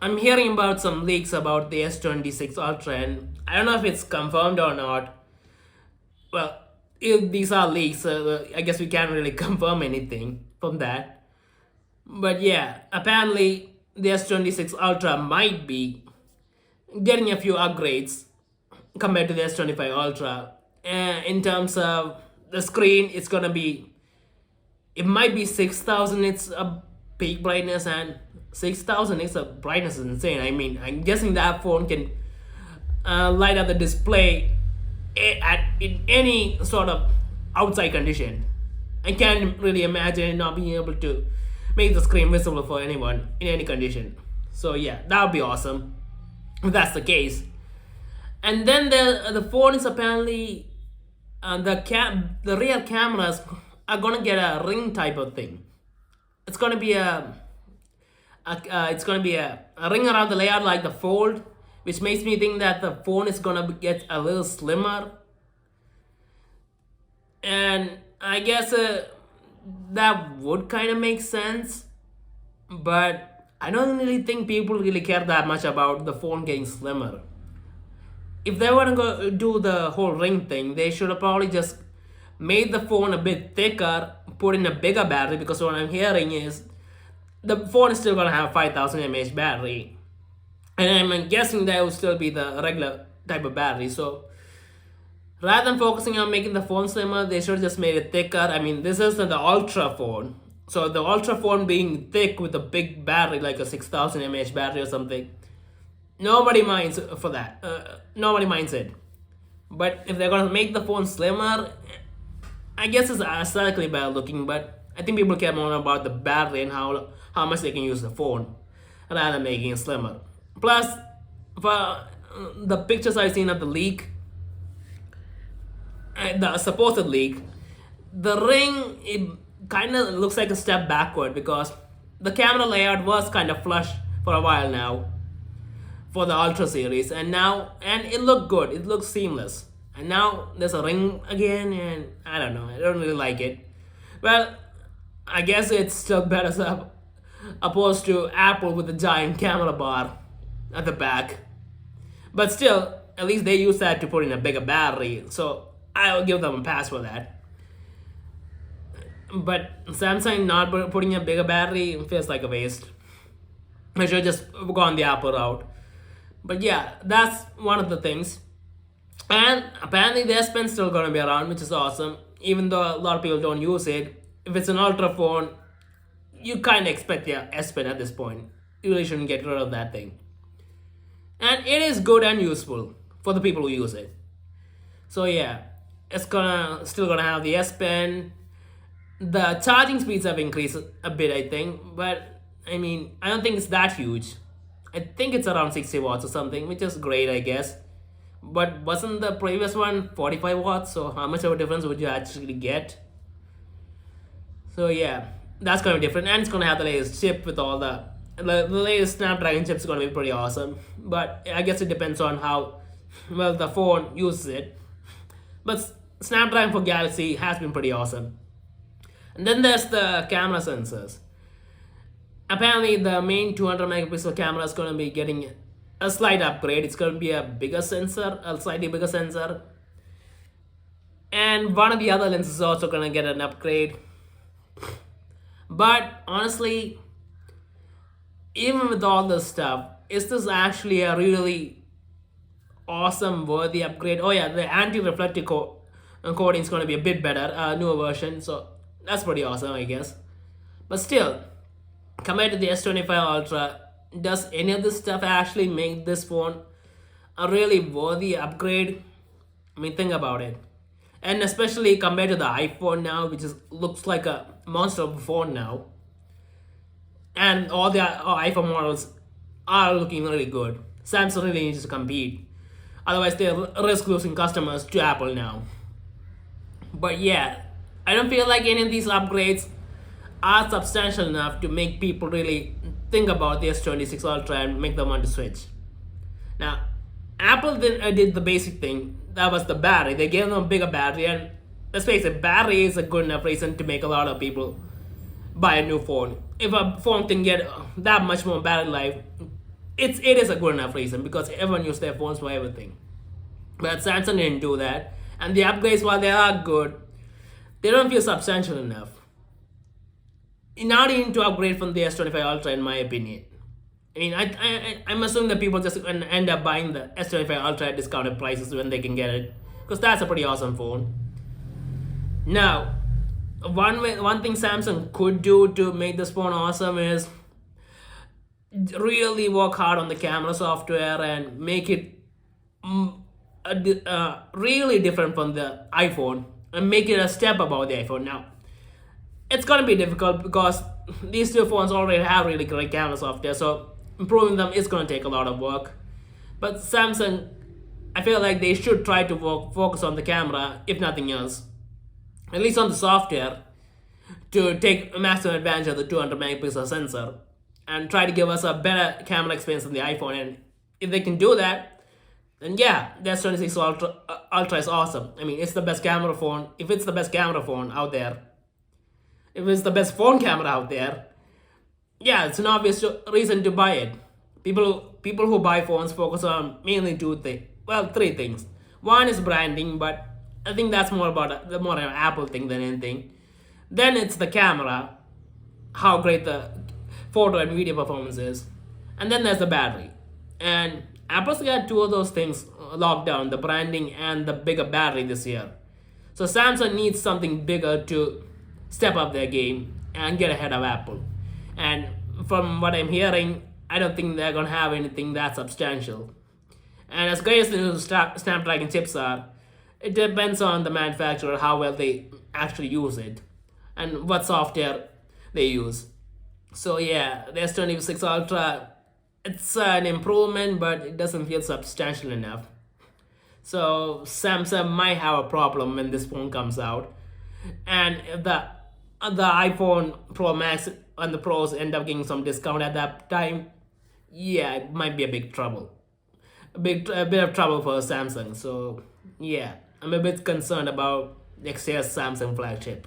I'm hearing about some leaks about the S26 Ultra, and I don't know if it's confirmed or not. Well, if these are leaks, I guess we can't really confirm anything from that. But yeah, apparently the S26 Ultra might be getting a few upgrades compared to the S25 Ultra. In terms of the screen, it might be 6000 it's a peak brightness, and 6000 it's a brightness is insane. I mean, I'm guessing that phone can light up the display in any sort of outside condition. I can't really imagine not being able to make the screen visible for anyone in any condition. So yeah, that would be awesome if that's the case. And then the phone is apparently the rear cameras are gonna get a ring type of thing. It's gonna be a ring around the layout like the Fold, which makes me think that the phone is gonna get a little slimmer. And I guess that would kind of make sense, but I don't really think people really care that much about the phone getting slimmer. If they want to go do the whole ring thing, they should have probably just made the phone a bit thicker, put in a bigger battery, because what I'm hearing is the phone is still gonna have 5000 mAh battery, and I'm guessing that will still be the regular type of battery. So rather than focusing on making the phone slimmer, they should have just made it thicker. I mean, this is the Ultra phone, so the Ultra phone being thick with a big battery like a 6000 mAh battery or something, nobody minds for that. Nobody minds it. But if they're gonna make the phone slimmer, I guess it's aesthetically better looking, but I think people care more about the battery and how much they can use the phone rather than making it slimmer. Plus, for the pictures I've seen of the leak, the supposed leak, the ring, it kind of looks like a step backward, because the camera layout was kind of flush for a while now for the Ultra series, and it looked good, it looks seamless, and now there's a ring again, and I don't know, I don't really like it. Well, I guess it's still better opposed to Apple with the giant camera bar at the back, but still, at least they use that to put in a bigger battery, so I'll give them a pass for that. But Samsung not putting a bigger battery feels like a waste. I should just gone the Apple route. But yeah, that's one of the things. And apparently the S Pen's still gonna be around, which is awesome. Even though a lot of people don't use it. If it's an Ultra phone, you kind of expect the S Pen at this point. You really shouldn't get rid of that thing. And it is good and useful for the people who use it. So yeah, it's still gonna have the S Pen. The charging speeds have increased a bit, I think, but I mean, I don't think it's that huge. I think it's around 60 watts or something, which is great, I guess. But wasn't the previous one 45 watts? So how much of a difference would you actually get? So yeah, that's gonna be different, and it's gonna have the latest chip with all the latest Snapdragon chips. Is gonna be pretty awesome. But I guess it depends on how well the phone uses it. But Snapdragon for Galaxy has been pretty awesome. And then there's the camera sensors. Apparently the main 200 megapixel camera is going to be getting a slight upgrade. It's going to be a slightly bigger sensor. And one of the other lenses is also going to get an upgrade. But honestly, even with all this stuff, is this actually a really awesome, worthy upgrade? Oh yeah, the anti-reflective coating is going to be a bit better, a newer version. So that's pretty awesome, I guess. But still, compared to the S25 Ultra, does any of this stuff actually make this phone a really worthy upgrade? I mean, think about it. And especially compared to the iPhone now, which looks like a monster of a phone now. And all the iPhone models are looking really good. Samsung really needs to compete. Otherwise, they risk losing customers to Apple now. But yeah, I don't feel like any of these upgrades are substantial enough to make people really think about the S26 Ultra and make them want to switch. Now, Apple did the basic thing. That was the battery. They gave them a bigger battery, and let's face it, battery is a good enough reason to make a lot of people buy a new phone. If a phone can get that much more battery life, it is a good enough reason because everyone uses their phones for everything. But Samsung didn't do that, and the upgrades, while they are good, they don't feel substantial enough. You now need to upgrade from the S25 Ultra, in my opinion. I mean, I'm assuming that people just end up buying the S25 Ultra at discounted prices when they can get it, because that's a pretty awesome phone. Now, one thing Samsung could do to make this phone awesome is really work hard on the camera software and make it really different from the iPhone and make it a step above the iPhone. Now, it's gonna be difficult because these two phones already have really great camera software, so improving them is gonna take a lot of work. But Samsung, I feel like they should try to focus on the camera, if nothing else, at least on the software, to take maximum advantage of the 200 megapixel sensor and try to give us a better camera experience than the iPhone. And if they can do that, then yeah, the S26 Ultra is awesome. I mean, it's the best camera phone. If it's the best camera phone out there, if it's the best phone camera out there, yeah, it's an obvious reason to buy it. People who buy phones focus on mainly three things. One is branding, but I think that's more an Apple thing than anything. Then it's the camera, how great the photo and video performance is, and then there's the battery. And Apple's got two of those things locked down: the branding and the bigger battery this year. So Samsung needs something bigger to step up their game and get ahead of Apple. And from what I'm hearing, I don't think they're gonna have anything that substantial. And as great as the new Snapdragon chips are, it depends on the manufacturer how well they actually use it and what software they use. So yeah, the S26 Ultra, it's an improvement, but it doesn't feel substantial enough. So Samsung might have a problem when this phone comes out, and if the iPhone Pro Max and the Pros end up getting some discount at that time, yeah, it might be a bit of trouble for Samsung. So yeah, I'm a bit concerned about next year's Samsung flagship.